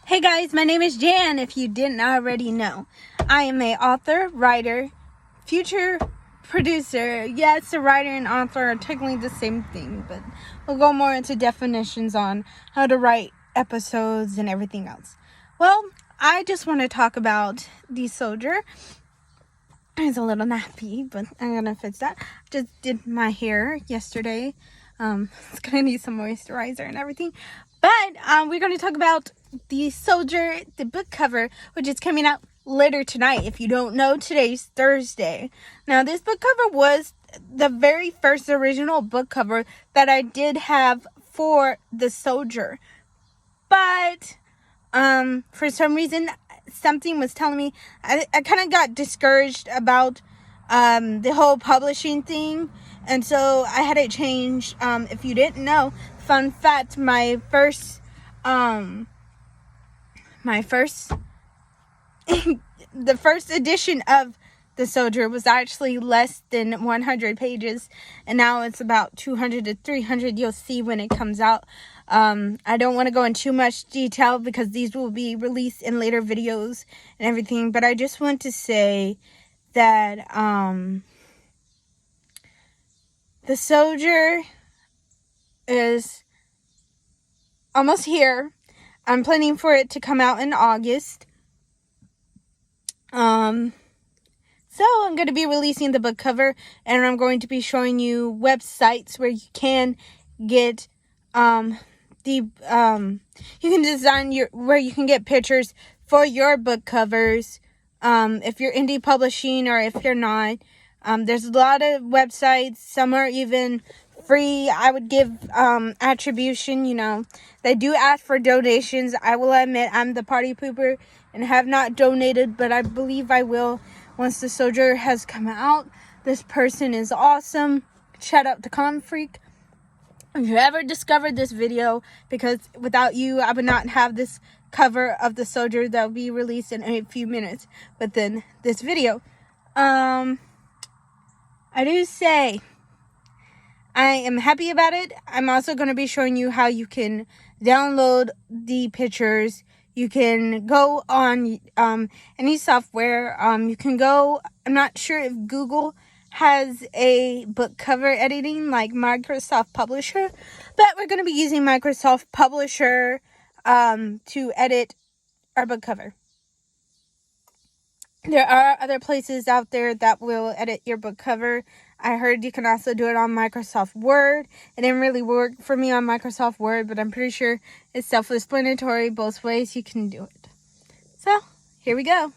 Hey guys, my name is Jan, if you didn't already know. I am an author, writer, future producer. Yes, a writer and author are technically the same thing, but we'll go more into definitions on how to write episodes and everything else. Well, I just want to talk about The Soldier. It's a little nappy, but I'm going to fix that. Just did my hair yesterday. It's going to need some moisturizer and everything. But we're going to talk about The Soldier, the book cover, which is coming out later tonight. If you don't know, today's Thursday. Now, this book cover was the very first original book cover that I did have for The Soldier. But for some reason, something was telling me I kind of got discouraged about the whole publishing thing, and so I had it changed. If you didn't know, fun fact, my first the first edition of The Soldier was actually less than 100 pages, and now it's about 200 to 300. You'll see when it comes out. I don't want to go in too much detail because these will be released in later videos and everything, but I just want to say that The Soldier is almost here. I'm planning for it to come out in August. So I'm going to be releasing the book cover, and I'm going to be showing you websites where you can get you can design where you can get pictures for your book covers. If you're indie publishing or if you're not, there's a lot of websites. Some are even free. I would give attribution. They do ask for donations. I will admit I'm the party pooper and have not donated, but I believe I will once The Soldier has come out. This person is awesome. Shout out to Confreak. If you ever discovered this video, because without you, I would not have this cover of The Soldier that will be released in a few minutes. But then this video, I do say I am happy about it. I'm also going to be showing you how you can download the pictures. You can go on any software. You can go, I'm not sure if Google has a book cover editing like Microsoft Publisher, but we're going to be using Microsoft Publisher to edit our book cover. There are other places out there that will edit your book cover. I heard you can also do it on Microsoft Word. It didn't really work for me on Microsoft Word, but I'm pretty sure it's self-explanatory. Both ways you can do it. So, here we go.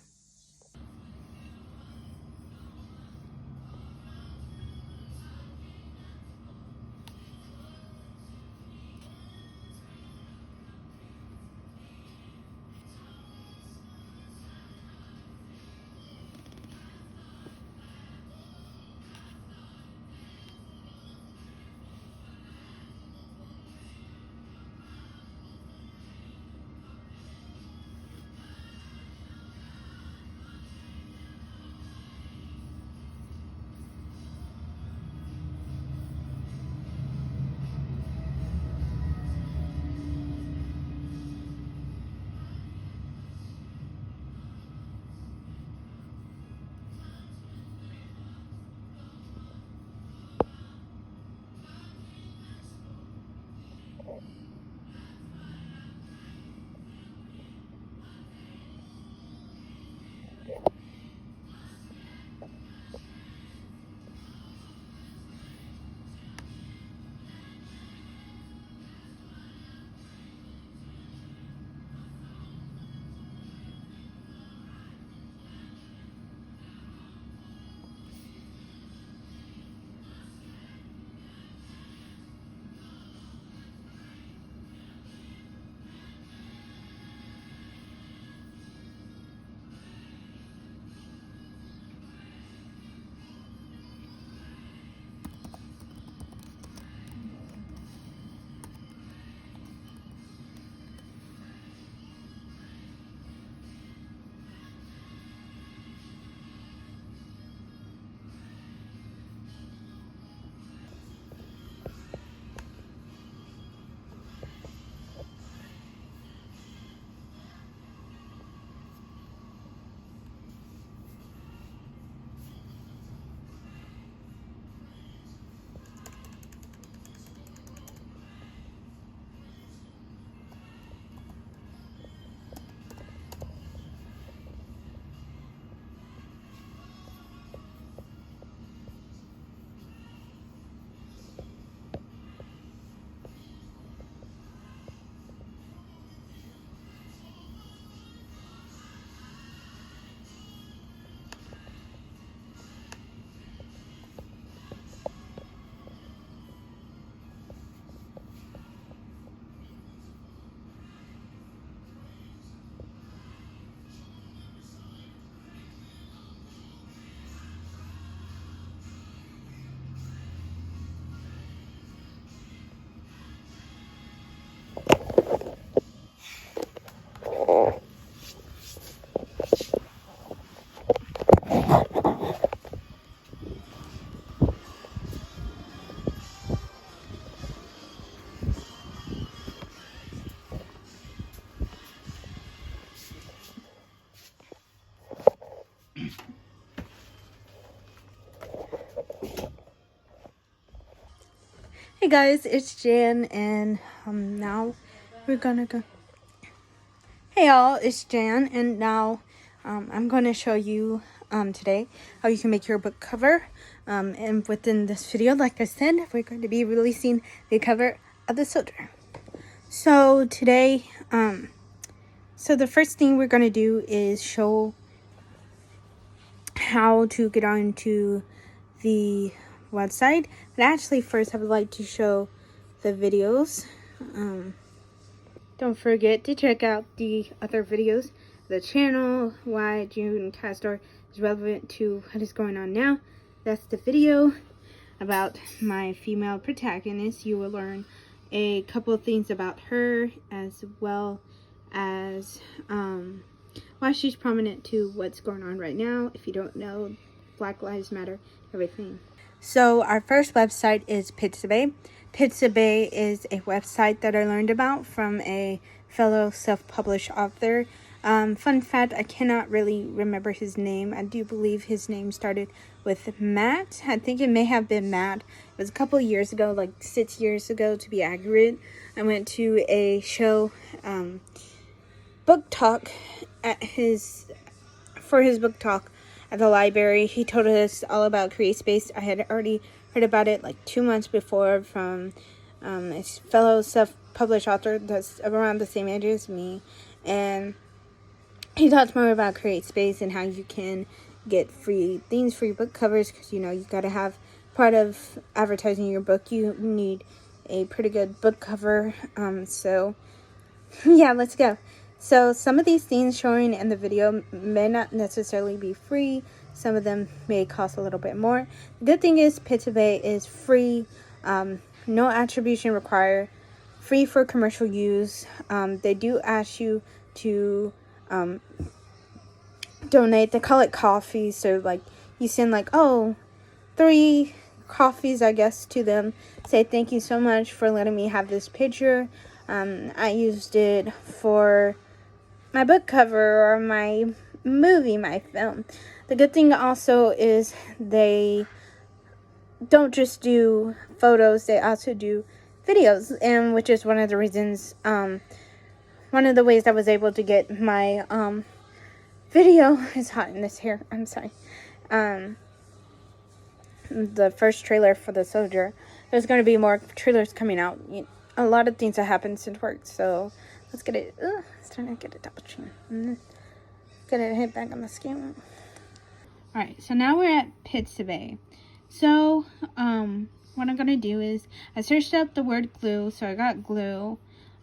guys, it's Jan, and now we're gonna go. Hey y'all, it's Jan, and now I'm gonna show you today how you can make your book cover. And within this video, like I said, we're going to be releasing the cover of The Soldier. So today, so the first thing we're gonna do is show how to get onto the website. But actually, first I would like to show the videos. Don't forget to check out the other videos, the channel, why June Castor is relevant to what is going on now. That's the video about my female protagonist. You will learn a couple of things about her, as well as why she's prominent to what's going on right now. If you don't know, Black Lives Matter, everything. So our first website is Pixabay. Pixabay is a website that I learned about from a fellow self-published author. Fun fact, I cannot really remember his name. I do believe his name started with Matt. I think it may have been Matt. It was a couple of years ago, like 6 years ago to be accurate. I went to a show, book talk for his book talk at the library. He told us all about CreateSpace. I had already heard about it like 2 months before from a fellow self-published author that's around the same age as me, and he talked more about CreateSpace and how you can get free things for your book covers, because you know you got to have part of advertising your book. You need a pretty good book cover. So yeah, let's go. So some of these things showing in the video may not necessarily be free. Some of them may cost a little bit more. The good thing is Pixabay is free, no attribution required, free for commercial use. They do ask you to donate. They call it coffee. So like you send like 3 coffees, I guess, to them. Say thank you so much for letting me have this picture. I used it for my book cover or my movie, my film. The good thing also is they don't just do photos, they also do videos, and which is one of the reasons, one of the ways I was able to get my video. It's hot in this hair, I'm sorry. The first trailer for The Soldier. There's going to be more trailers coming out. A lot of things that happened since work, so let's get it. It's trying to get a double chin. Get it hit back on the skin. Alright, so now we're at Pixabay. So, what I'm gonna do is I searched up the word glue, so I got glue.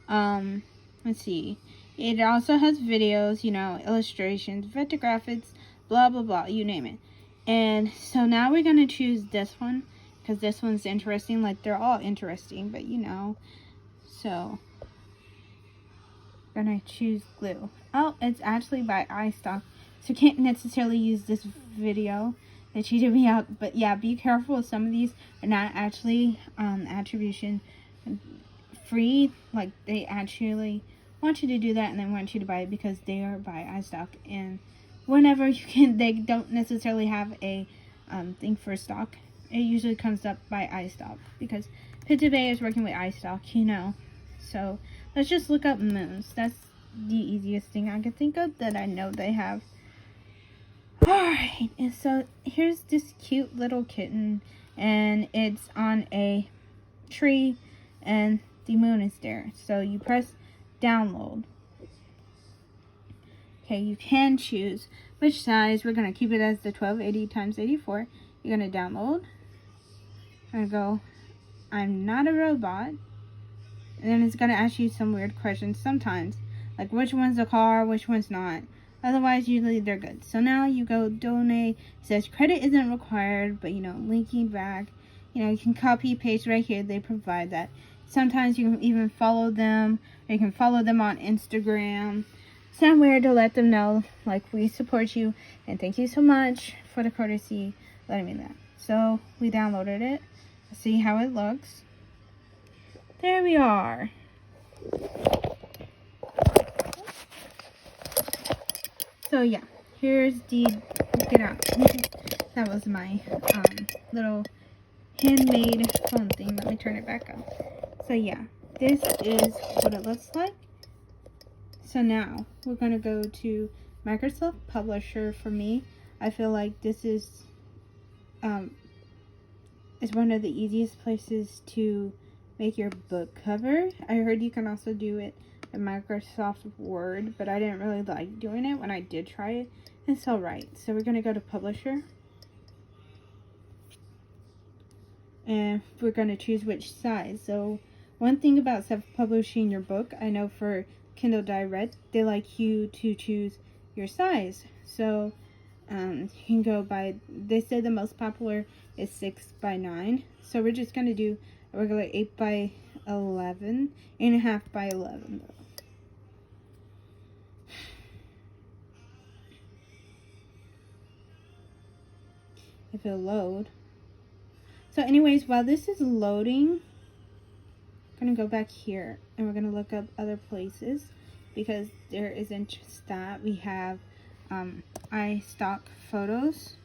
Let's see. It also has videos, you know, illustrations, vector graphics, blah blah blah, you name it. And so now we're gonna choose this one, because this one's interesting. Like, they're all interesting, but you know. So gonna choose glue. Oh, it's actually by iStock, so can't necessarily use this video. They cheated me out, but yeah, be careful. Some of these are not actually attribution free. Like, they actually want you to do that, and they want you to buy it because they are by iStock, and whenever you can, they don't necessarily have a thing for stock. It usually comes up by iStock because Pixabay is working with iStock, you know. So let's just look up moons. That's the easiest thing I can think of that I know they have. Alright, and so here's this cute little kitten, and it's on a tree, and the moon is there. So you press download. Okay, you can choose which size. We're going to keep it as the 1280 times 84. You're going to download. I'm going to go, I'm not a robot. And then it's going to ask you some weird questions sometimes. Like, which one's a car, which one's not. Otherwise, usually they're good. So now you go donate. It says credit isn't required, but, you know, linking back. You know, you can copy, paste right here. They provide that. Sometimes you can even follow them. Or you can follow them on Instagram. Somewhere to let them know, like, we support you. And thank you so much for the courtesy letting me that. So we downloaded it. Let's see how it looks. There we are. So yeah, here's the, get out. That was my little handmade phone thing. Let me turn it back up. So yeah, this is what it looks like. So now we're going to go to Microsoft Publisher. For me, I feel like this is one of the easiest places to make your book cover. I heard you can also do it in Microsoft Word, but I didn't really like doing it when I did try it. It's alright. So we're going to go to Publisher. And we're going to choose which size. So one thing about self-publishing your book, I know for Kindle Direct, they like you to choose your size. So you can go by, they say the most popular is 6x9. So we're just going to do a regular 8x11, 8.5 by 11 though. If it'll load. So anyways, while this is loading, I'm going to go back here and we're going to look up other places because there isn't just that. We have iStock Photos.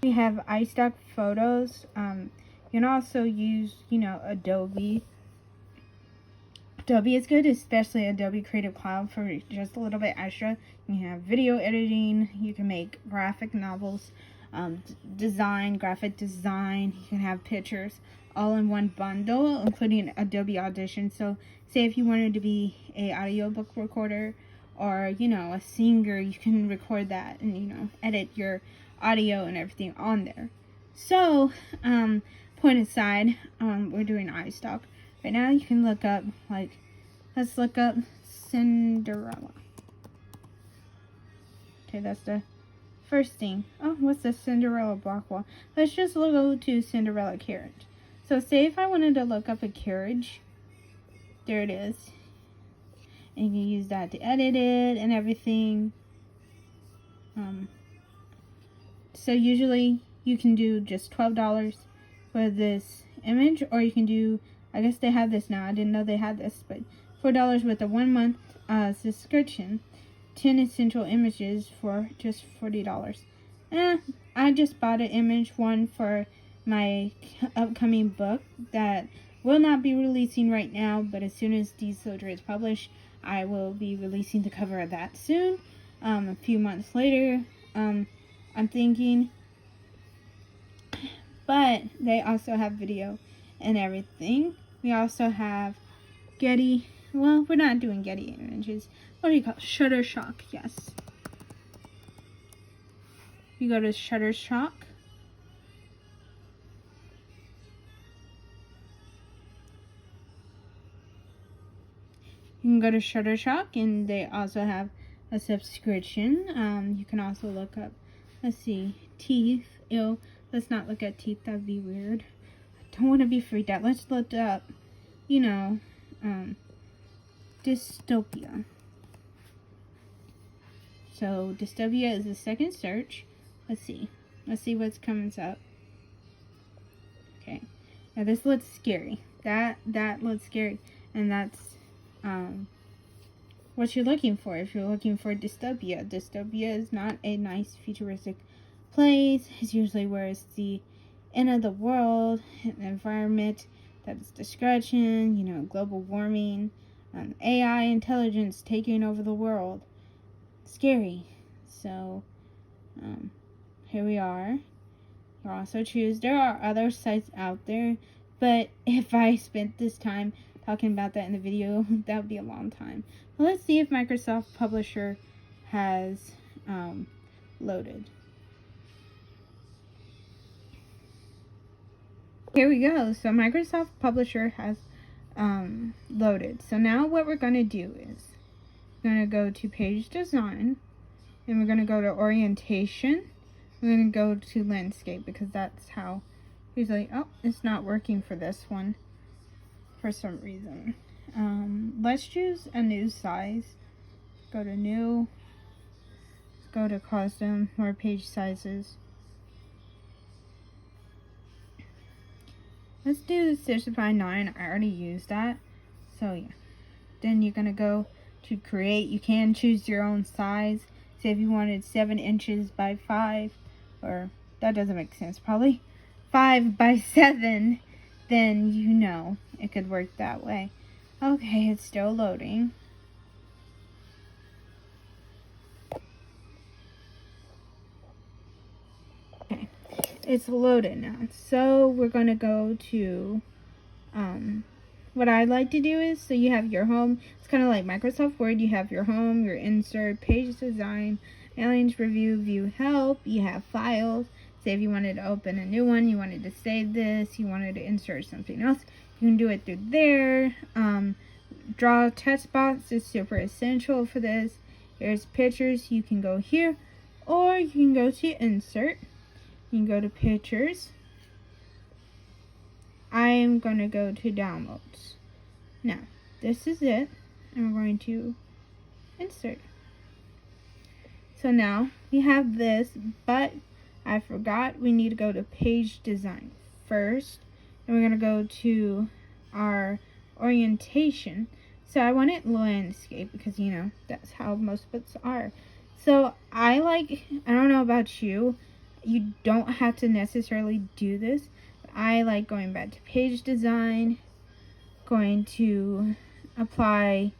We have iStock Photos. You can also use, Adobe. Adobe is good, especially Adobe Creative Cloud for just a little bit extra. You can have video editing. You can make graphic novels, graphic design. You can have pictures all in one bundle, including Adobe Audition. So say if you wanted to be a audiobook recorder or, a singer, you can record that and, edit your audio and everything on there. So, point aside, we're doing iStock. Right now you can look up, let's look up Cinderella. Okay, that's the first thing. Oh, what's the Cinderella block wall? Let's just go to Cinderella carriage. So say if I wanted to look up a carriage, there it is. And you can use that to edit it and everything. So usually you can do just $12 for this image, or you can do, I guess they have this now. I didn't know they had this, but $4 with a 1 month subscription. 10 essential images for just $40. I just bought an image one for my upcoming book that will not be releasing right now, but as soon as Desoldier is published, I will be releasing the cover of that soon. A few months later, I'm thinking. But they also have video and everything. We also have Getty. Well, we're not doing Getty Images. What do you call it? Shutterstock, yes. You go to Shutterstock. You can go to Shutterstock, and they also have a subscription. You can also look up, let's see, teeth. Ew, let's not look at teeth. That'd be weird. I don't want to be freaked out. Let's look up, dystopia. So dystopia is the second search. Let's see what's coming up. Okay, now this looks scary. That looks scary, and that's what you're looking for. If you're looking for dystopia is not a nice futuristic place. It's usually where it's the end of the world, an environment that's destruction, global warming, AI intelligence taking over the world. Scary. So here we are. You also choose. There are other sites out there, but if I spent this time talking about that in the video, that would be a long time. Well, let's see if Microsoft Publisher has loaded. Here we go. So Microsoft Publisher has loaded. So now what we're going to do is we're going to go to Page Design, and we're going to go to Orientation. We're going to go to Landscape because that's how usually. Oh, it's not working for this one for some reason. Let's choose a new size. Go to New. Go to Custom, more page sizes. Let's do 6x9. I already used that. So yeah. Then you're going to go to create. You can choose your own size. say if you wanted 7 inches by 5, or that doesn't make sense, probably 5 by 7, then you know it could work that way. Okay, it's still loading. Okay, it's loaded now. So we're going to go to, what I like to do is, so you have your home. It's kind of like Microsoft Word. You have your home, your insert, page design, aliens review, view help. You have files. Say if you wanted to open a new one, you wanted to save this, you wanted to insert something else, you can do it through there. Draw text box is super essential for this. Here's pictures. You can go here, or you can go to insert. You can go to pictures. I am going to go to downloads. Now, this is it. And we're going to insert. So now we have this, but I forgot we need to go to page design first. And we're going to go to our orientation. So I want it landscape because, you know, that's how most books are. So I don't know about you, you don't have to necessarily do this. I like going back to page design, going to apply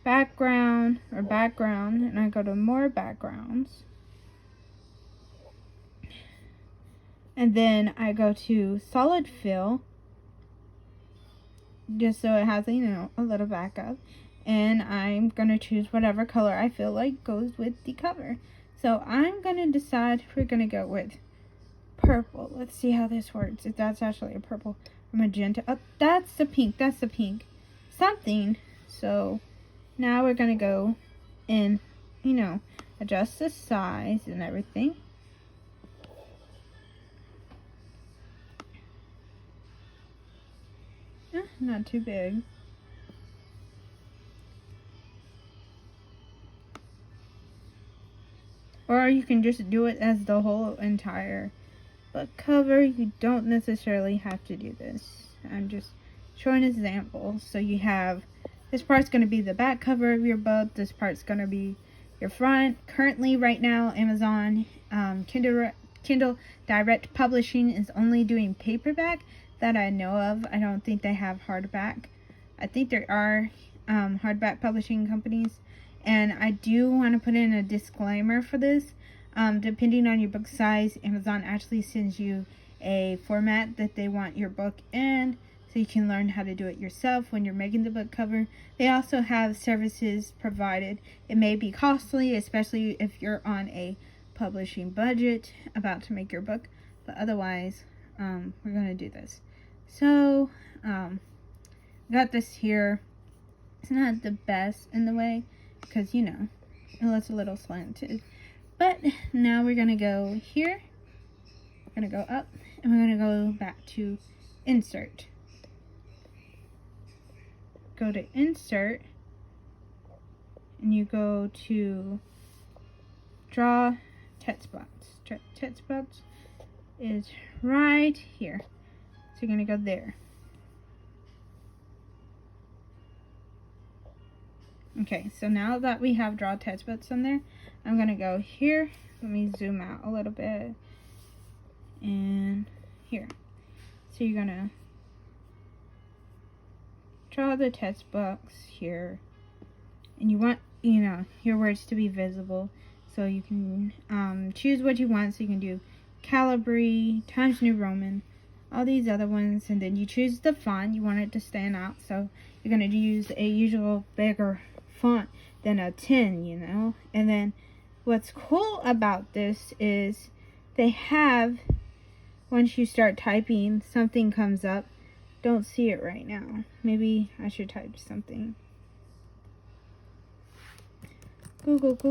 background, and I go to more backgrounds. And then I go to solid fill, just so it has, you know, a little backup. And I'm going to choose whatever color I feel like goes with the cover. So I'm going to decide we're going to go with purple. Let's see how this works. If that's actually a purple or magenta. Oh, that's the pink. That's the pink. Something. So now we're going to go and, you know, adjust the size and everything. Not too big. Or you can just do it as the whole entire book cover. You don't necessarily have to do this. I'm just showing an example. So you have, this part's going to be the back cover of your book. This part's going to be your front. Currently, right now, Amazon Kindle Direct Publishing is only doing paperback that I know of. I don't think they have hardback. I think there are hardback publishing companies. And I do want to put in a disclaimer for this. Depending on your book size, Amazon actually sends you a format that they want your book in, so you can learn how to do it yourself when you're making the book cover. They also have services provided. It may be costly, especially if you're on a publishing budget about to make your book, but otherwise, we're going to do this. So, got this here. It's not the best in the way, because, you know, it looks a little slanted. But now we're going to go here. We're going to go up. And we're going to go back to insert. Go to insert. And you go to draw text box. Text box is right here. So you're going to go there. Okay, so now that we have draw text box on there, I'm going to go here. Let me zoom out a little bit. And here. So you're going to draw the text box here. And you want, you know, your words to be visible. So you can choose what you want. So you can do Calibri, Times New Roman, all these other ones. And then you choose the font. You want it to stand out. So you're going to use a usual bigger font than a 10, you know. And then what's cool about this is they have, once you start typing, something comes up. Don't see it right now. Maybe I should type something. Google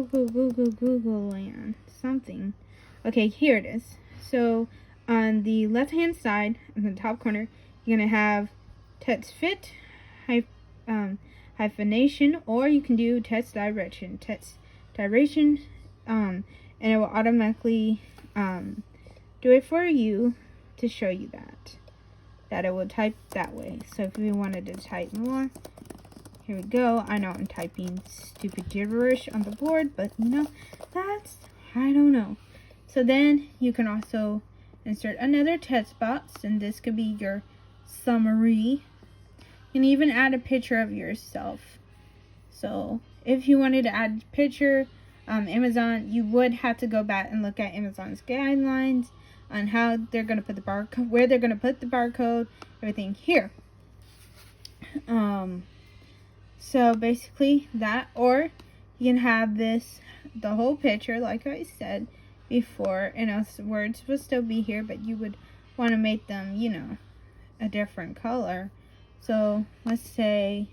land. Something. Okay, here it is. So on the left hand side, in the top corner, you're going to have text fit, hyphenation, or you can do text direction. And it will automatically do it for you to show you that it will type that way. So if we wanted to type more, Here we go. I know I'm typing stupid gibberish on the board, but you know, I don't know. So then you can also insert another text box, and this could be your summary. You can even add a picture of yourself. So if you wanted to add a picture, Amazon, you would have to go back and look at Amazon's guidelines on how they're going to put the barcode, where they're going to put the barcode, everything here. So basically that, or you can have this, the whole picture, like I said before, and else words will still be here, but you would want to make them, you know, a different color. So let's say,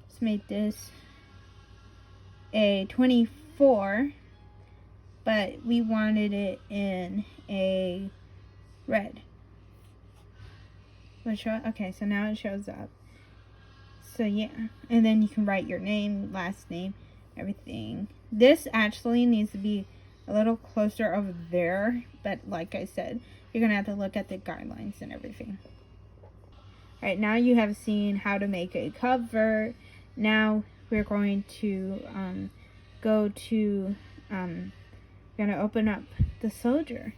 let's make this a 24, but we wanted it in a red. Okay, so now it shows up. So yeah, and then you can write your name, last name, everything. This actually needs to be a little closer over there, but like I said, you're gonna have to look at the guidelines and everything. Alright, now you have seen how to make a cover. Now we're going to we're gonna open up the soldier,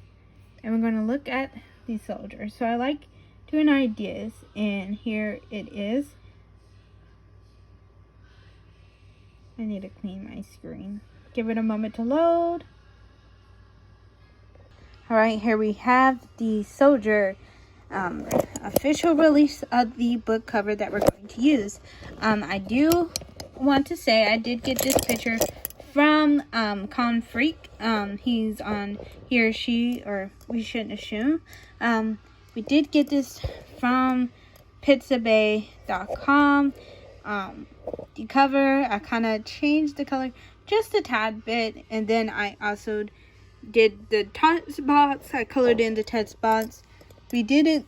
and we're gonna look at the soldier. So I like doing ideas, and here it is. I need to clean my screen. Give it a moment to load. Alright, here we have the soldier official release of the book cover that we're going to use. I do want to say I did get this picture from Confreak. He's on, he or she, or we shouldn't assume. We did get this from Pixabay.com. The cover, I kind of changed the color just a tad bit, and then I also did the text box. I colored in the text box. We did it,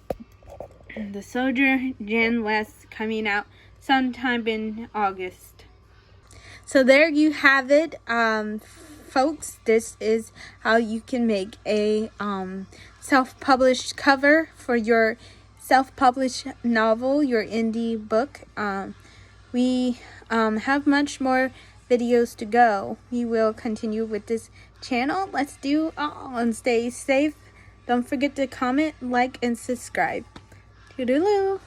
the soldier, Gen West, coming out sometime in August. So there you have it, folks. This is how you can make a self-published cover for your self-published novel, your indie book. We have much more videos to go. We will continue with this channel. Let's do all and stay safe. Don't forget to comment, like, and subscribe. Toodaloo.